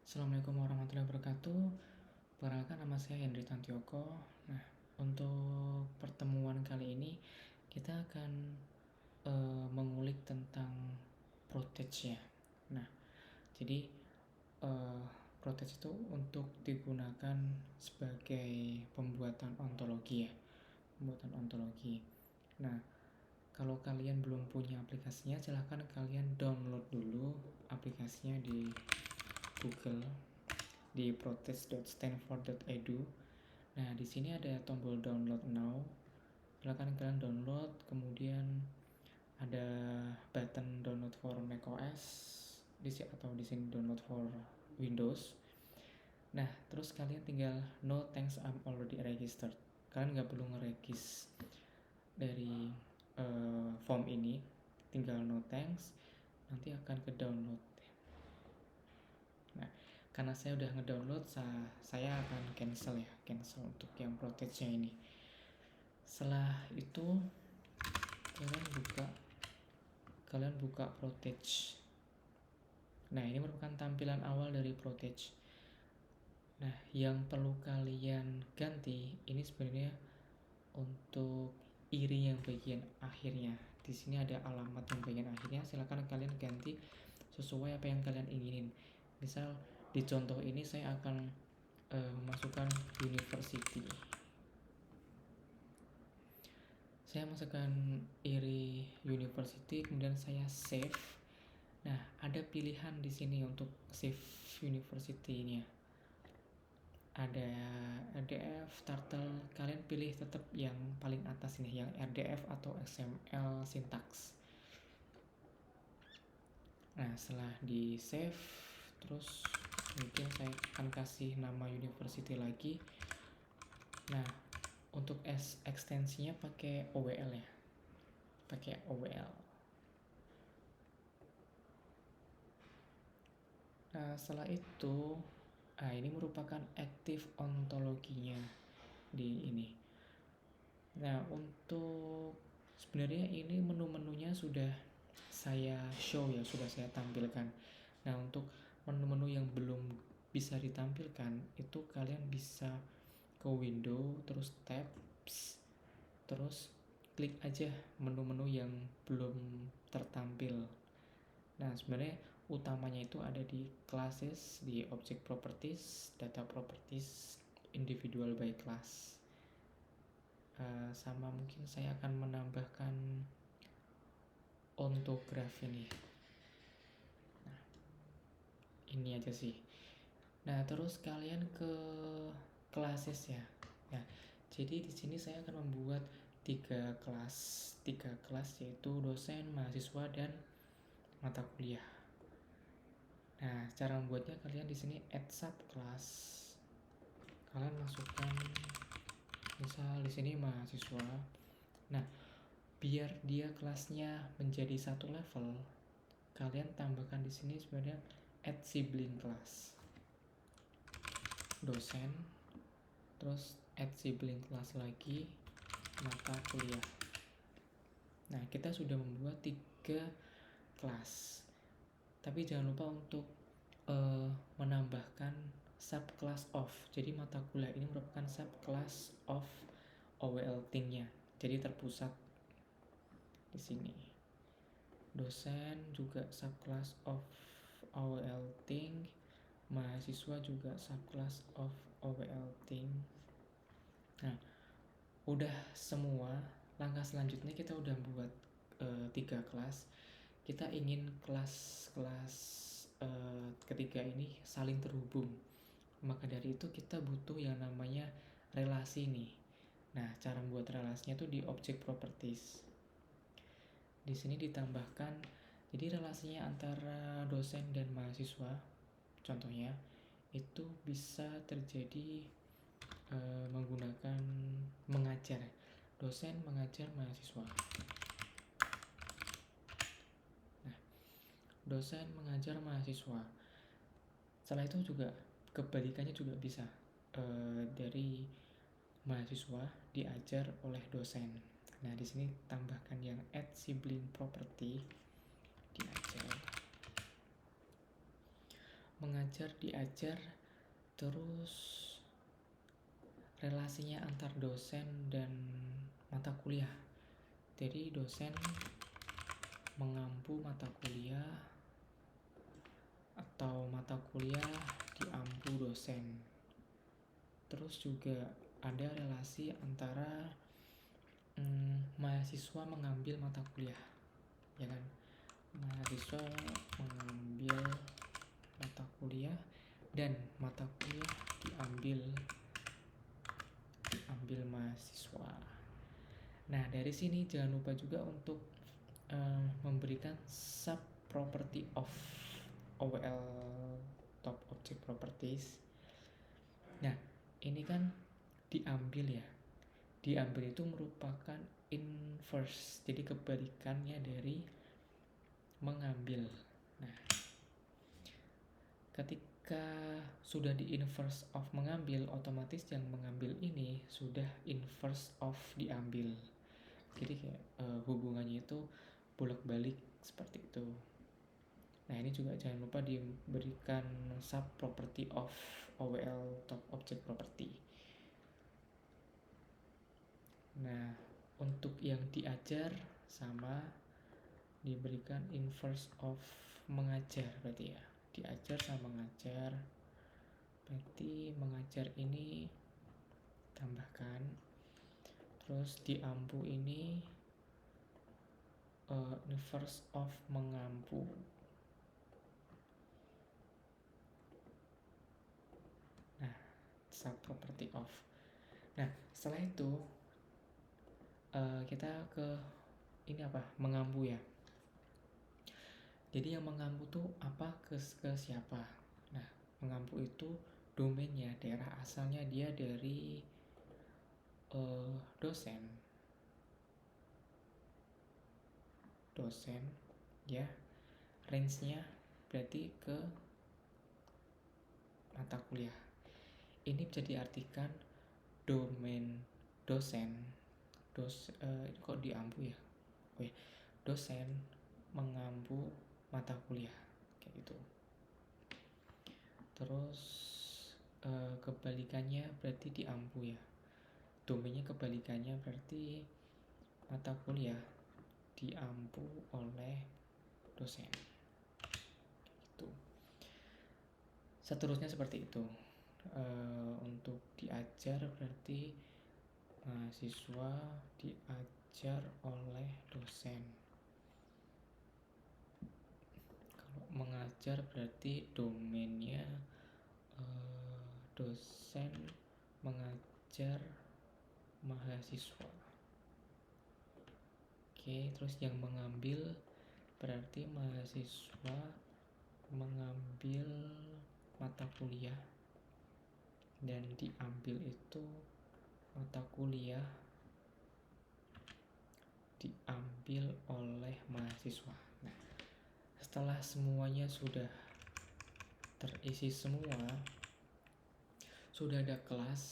Assalamualaikum warahmatullahi wabarakatuh. Perkenalkan, nama saya Hendri Tantioko. Nah, untuk pertemuan kali ini kita akan mengulik tentang protege ya. Nah, jadi protege itu untuk digunakan sebagai pembuatan ontologi ya, pembuatan ontologi. Nah, kalau kalian belum punya aplikasinya, silahkan kalian download dulu aplikasinya di Google, di protege.stanford.edu. Nah, di sini ada tombol download now. Silakan kalian download, kemudian ada button download for macOS atau di sini download for Windows. Nah, terus kalian tinggal no thanks, I'm already registered. Kalian nggak perlu ngeregis dari form ini, tinggal no thanks, nanti akan ke download. Nah, karena saya udah ngedownload, saya akan cancel untuk yang protege-nya ini. Setelah itu kalian buka protege. Nah, ini merupakan tampilan awal dari protege. Nah, yang perlu kalian ganti ini sebenarnya untuk iri yang bagian akhirnya. Di sini ada alamat yang bagian akhirnya, silakan kalian ganti sesuai apa yang kalian inginin. Misal di contoh ini saya akan memasukkan university. Saya masukkan iri university, kemudian saya save. Nah, ada pilihan di sini untuk save university-nya. Ada RDF, Turtle, kalian pilih tetap yang paling atas ini, yang RDF atau XML syntax. Nah, setelah di save, terus mungkin saya akan kasih nama university lagi. Nah, untuk ekstensinya pakai OWL ya, pakai OWL. Nah, setelah itu, ini merupakan active ontologinya di ini. Nah, untuk sebenarnya ini menu-menunya sudah saya show ya, sudah saya tampilkan. Nah, untuk menu-menu yang belum bisa ditampilkan, itu kalian bisa ke window, terus tabs, terus klik aja menu-menu yang belum tertampil. Nah, sebenarnya utamanya itu ada di classes, di object properties, data properties, individual by class. Sama mungkin saya akan menambahkan ontograph ini. Nah, ini aja sih. Nah, terus kalian ke classes ya. Nah, jadi di sini saya akan membuat tiga kelas yaitu dosen, mahasiswa, dan mata kuliah. Nah, cara membuatnya kalian di sini add subclass. Kalian masukkan misal di sini mahasiswa. Nah, biar dia kelasnya menjadi satu level, kalian tambahkan di sini sebenarnya add sibling class. Dosen, terus add sibling class lagi, mata kuliah. Nah, kita sudah membuat 3 kelas. Tapi jangan lupa untuk menambahkan subclass of. Jadi mata kuliah ini merupakan subclass of OWL thing-nya. Jadi terpusat di sini. Dosen juga subclass of OWL thing. Mahasiswa juga subclass of OWL thing. Nah, udah semua. Langkah selanjutnya kita udah buat 3 kelas. Kita ingin kelas-kelas ketiga ini saling terhubung. Maka dari itu kita butuh yang namanya relasi nih. Nah, cara membuat relasinya itu di object properties. Di sini ditambahkan, jadi relasinya antara dosen dan mahasiswa, contohnya itu bisa terjadi menggunakan mengajar. Dosen mengajar mahasiswa. Dosen mengajar mahasiswa. Setelah itu juga kebalikannya juga bisa, dari mahasiswa diajar oleh dosen. Nah, di sini tambahkan yang add sibling property, diajar. mengajar, diajar, terus relasinya antar dosen dan mata kuliah. Jadi dosen mengampu mata kuliah atau mata kuliah diampu dosen. Terus juga ada relasi antara mahasiswa mengambil mata kuliah, ya kan? Mahasiswa mengambil mata kuliah dan mata kuliah diambil mahasiswa. Nah, dari sini jangan lupa juga untuk memberikan sub property of OWL top object properties. Nah, ini kan diambil ya. Diambil itu merupakan inverse, jadi kebalikannya dari mengambil. Nah, ketika sudah di inverse of mengambil, otomatis yang mengambil ini sudah inverse of diambil. Jadi kayak hubungannya itu bolak-balik seperti itu. Nah, ini juga jangan lupa diberikan sub property of OWL top object property. Nah, untuk yang diajar sama diberikan inverse of mengajar berarti ya. Diajar sama mengajar. Berarti mengajar ini tambahkan. Terus diampu ini inverse of mengampu. Nah, sub property of. Nah, setelah itu kita ke ini apa? Mengampu ya. Jadi yang mengampu tuh apa, ke siapa? Nah, mengampu itu domainnya, daerah asalnya dia dari dosen ya. Range-nya berarti ke mata kuliah. Ini bisa diartikan domain dosen kok diampu ya? Dosen mengampu mata kuliah kayak gitu. Terus kebalikannya berarti diampu ya. Domainnya kebalikannya berarti mata kuliah diampu oleh dosen. Gitu. Seterusnya seperti itu. Untuk diajar berarti mahasiswa diajar oleh dosen. Kalau mengajar berarti domainnya dosen mengajar mahasiswa. Oke, terus yang mengambil berarti mahasiswa mengambil mata kuliah dan diambil itu mata kuliah diambil oleh mahasiswa. Nah, setelah semuanya sudah terisi semua, sudah ada kelas,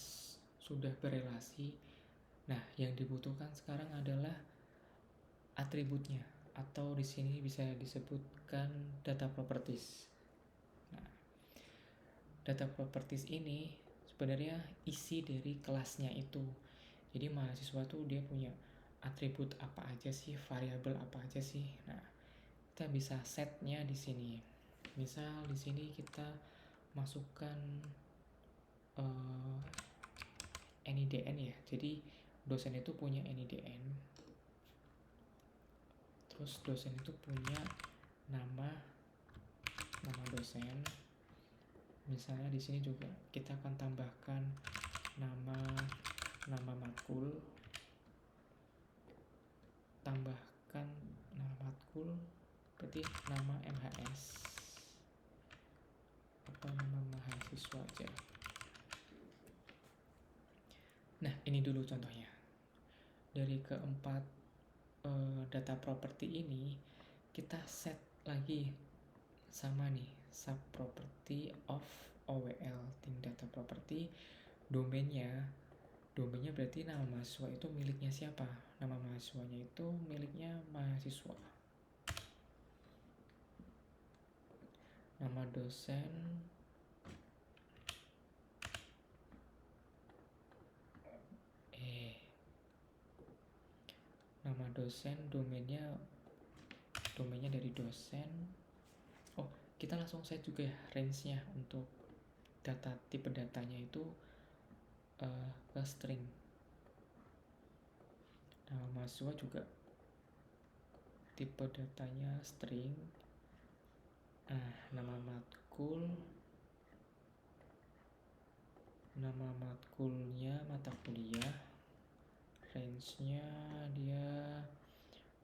sudah berelasi. Nah, yang dibutuhkan sekarang adalah atributnya, atau di sini bisa disebutkan data properties. Nah, data properties ini sebenarnya isi dari kelasnya itu. Jadi mahasiswa tuh dia punya atribut apa aja sih, variabel apa aja sih. Nah, kita bisa setnya di sini. Misal di sini kita masukkan NIDN ya. Jadi dosen itu punya NIDN. Terus dosen itu punya nama dosen. Misalnya di sini juga kita akan tambahkan nama matkul, tambahkan nama matkul berarti nama MHS atau nama mahasiswa aja. Nah, ini dulu contohnya. Dari keempat data property ini kita set lagi sama nih sub property of OWL tim data property. Domainnya berarti nama mahasiswa itu miliknya siapa? Nama mahasiswanya itu miliknya mahasiswa. Nama nama dosen, nama dosen, domainnya dari dosen. Oh, kita langsung set juga ya range-nya untuk data, tipe datanya itu ke string. Nama mahasiswa juga tipe datanya string. Nama matkulnya mata kuliah, range-nya dia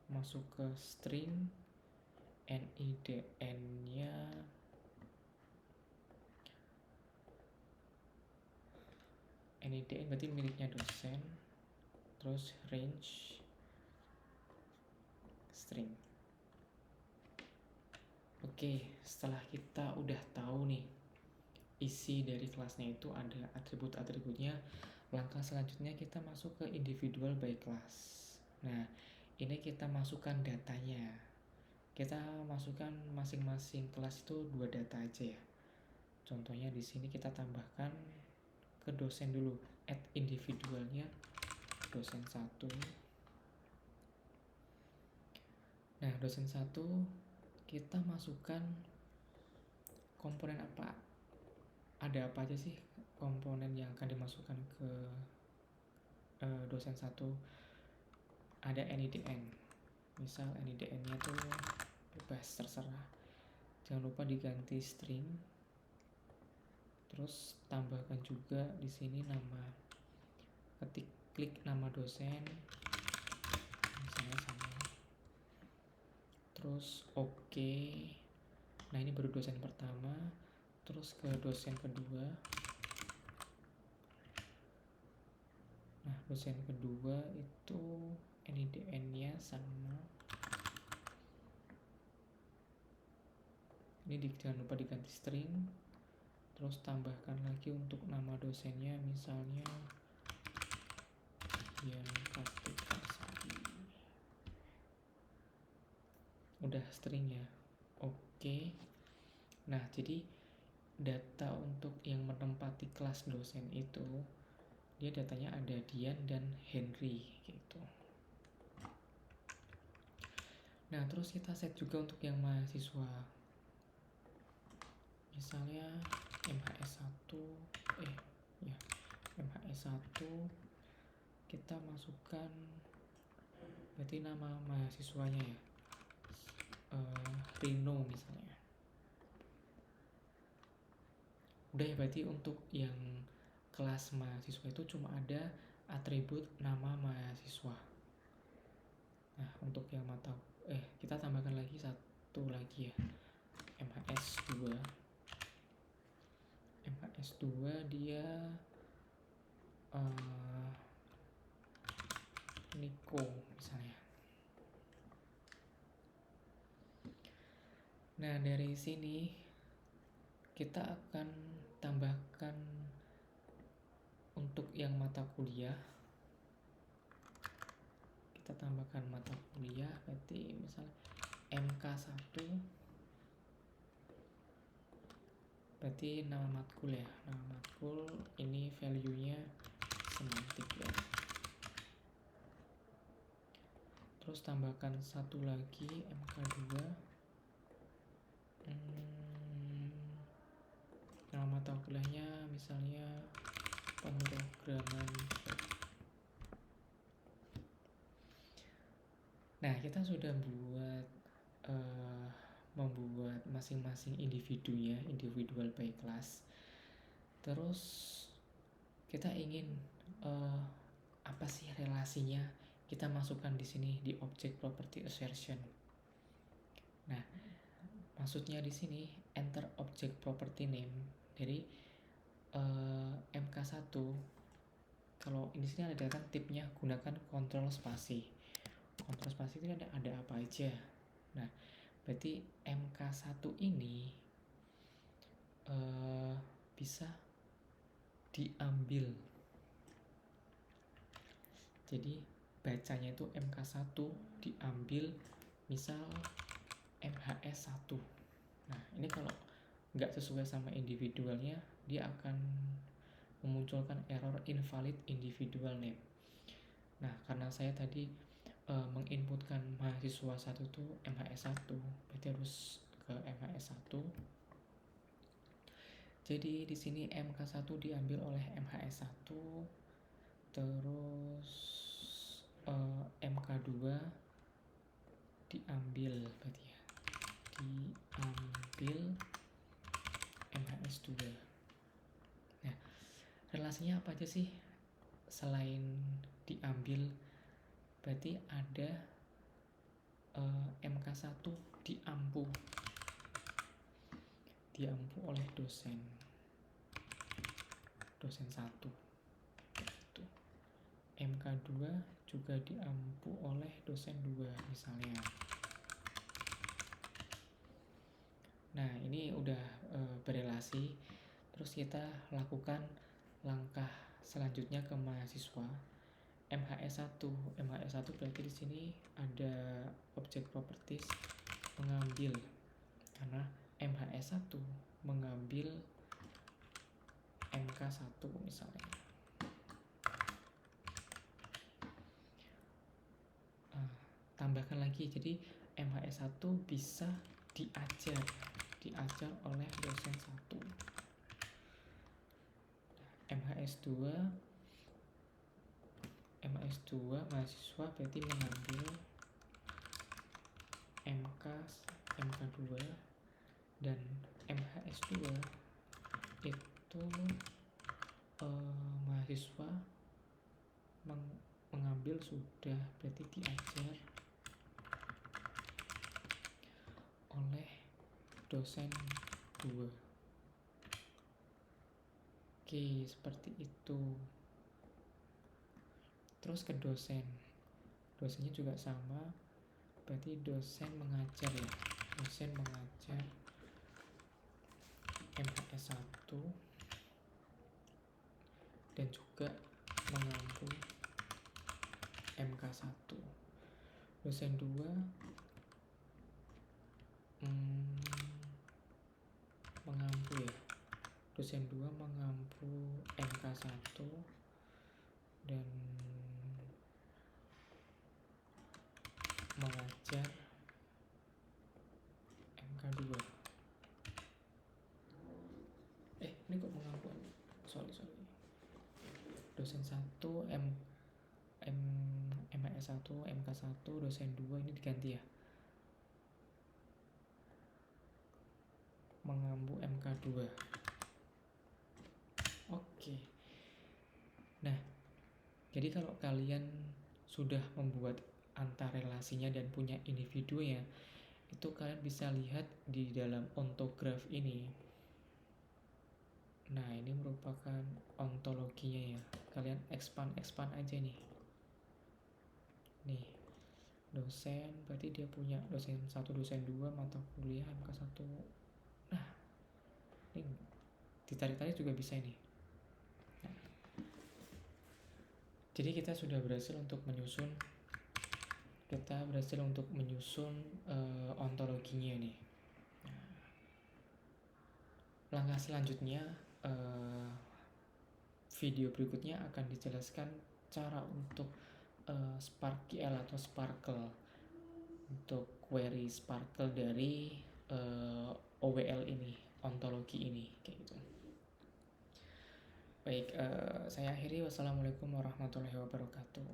masuk ke string. NIDN-nya berarti miliknya dosen, terus range string. Oke, setelah kita udah tahu nih isi dari kelasnya itu ada atribut-atributnya, langkah selanjutnya kita masuk ke individual by class. Nah, ini kita masukkan datanya. Kita masukkan masing-masing kelas itu 2 data aja ya. Contohnya di sini kita tambahkan ke dosen dulu, add individualnya dosen 1. Nah, dosen 1 kita masukkan komponen apa? Ada apa aja sih komponen yang akan dimasukkan ke dosen 1? Ada NIDN. Misal NIDN-nya tuh bebas, terserah. Jangan lupa diganti string. Terus tambahkan juga di sini nama. Klik nama dosen. Misalnya sama. Terus oke. Nah, ini baru dosen pertama. Terus ke dosen kedua. Nah, dosen kedua itu NIDN-nya sama. Ini jangan lupa diganti string. Terus tambahkan lagi untuk nama dosennya, misalnya Dian Kartika Sari. Udah string ya. Oke. Nah, jadi data untuk yang menempati kelas dosen itu, dia datanya ada Dian dan Henry gitu. Nah, terus kita set juga untuk yang mahasiswa. Misalnya MHS1 kita masukkan berarti nama mahasiswanya ya, Rino misalnya. Udah ya, berarti untuk yang kelas mahasiswa itu cuma ada atribut nama mahasiswa. Nah, untuk yang kita tambahkan lagi satu lagi ya, MHS2 dia Niko misalnya. Nah, dari sini kita akan tambahkan untuk yang mata kuliah. Kita tambahkan mata kuliah, berarti misalnya MK1, berarti nama matkul ya. Nama matkul ini value-nya semantik ya. Terus tambahkan satu lagi MK2. Nama mata kuliahnya misalnya pemrograman. Nah, kita sudah membuat masing-masing individunya, individual by class. Terus kita ingin apa sih relasinya? Kita masukkan di sini di object property assertion. Nah, maksudnya di sini enter object property name dari MK1. Kalau di sini ada kan tipnya gunakan kontrol spasi. Kontrol spasi itu ada apa aja. Nah, berarti MK1 ini bisa diambil. Jadi bacanya itu MK1 diambil misal MHS1. Nah, ini kalau nggak sesuai sama individualnya, dia akan memunculkan error invalid individual name. Nah, karena saya tadi menginputkan mahasiswa satu tuh MHS1, berarti harus ke MHS1. Jadi di sini MK1 diambil oleh MHS1, terus MK2 diambil berarti ya. Diambil MHS2. Nah, relasinya apa aja sih? Selain diambil, berarti ada MK1 diampu oleh dosen 1 gitu. MK2 juga diampu oleh dosen 2 misalnya. Nah, ini udah berelasi. Terus kita lakukan langkah selanjutnya ke mahasiswa MHS1. MHS1 berarti di sini ada object properties mengambil, karena MHS1 mengambil MK1 misalnya. Tambahkan lagi, jadi MHS1 bisa diajar oleh dosen 1. MHS2 mahasiswa berarti mengambil MK2, dan MHS2 itu mahasiswa mengambil sudah berarti diajar oleh dosen 2. Oke, seperti itu. Terus ke dosennya juga sama, berarti dosen mengajar ya. Dosen mengajar MHS1 dan juga mengampu MK1. Dosen 2 mengampu ya. Dosen 2 mengampu MK1 dan mengajar MK2. Ini kok mengampu? Sorry. Dosen 1 MHS1, MK1, dosen 2 ini diganti ya. Mengampu MK2. Oke. Nah, jadi kalau kalian sudah membuat antar relasinya dan punya individunya, itu kalian bisa lihat di dalam ontograf ini. Nah, ini merupakan ontologinya ya. Kalian expand aja nih. Nih, dosen berarti dia punya dosen 1, dosen 2, mata kuliah MK1. Nah, ini ditarik-tarik juga bisa ini. Nah, jadi kita sudah berhasil untuk menyusun ontologinya nih. Nah, langkah selanjutnya, video berikutnya akan dijelaskan cara untuk SparkQL atau Sparkle, untuk query Sparkle dari OWL ini, ontologi ini, kayak gitu. Baik, saya akhiri. Wassalamualaikum warahmatullahi wabarakatuh.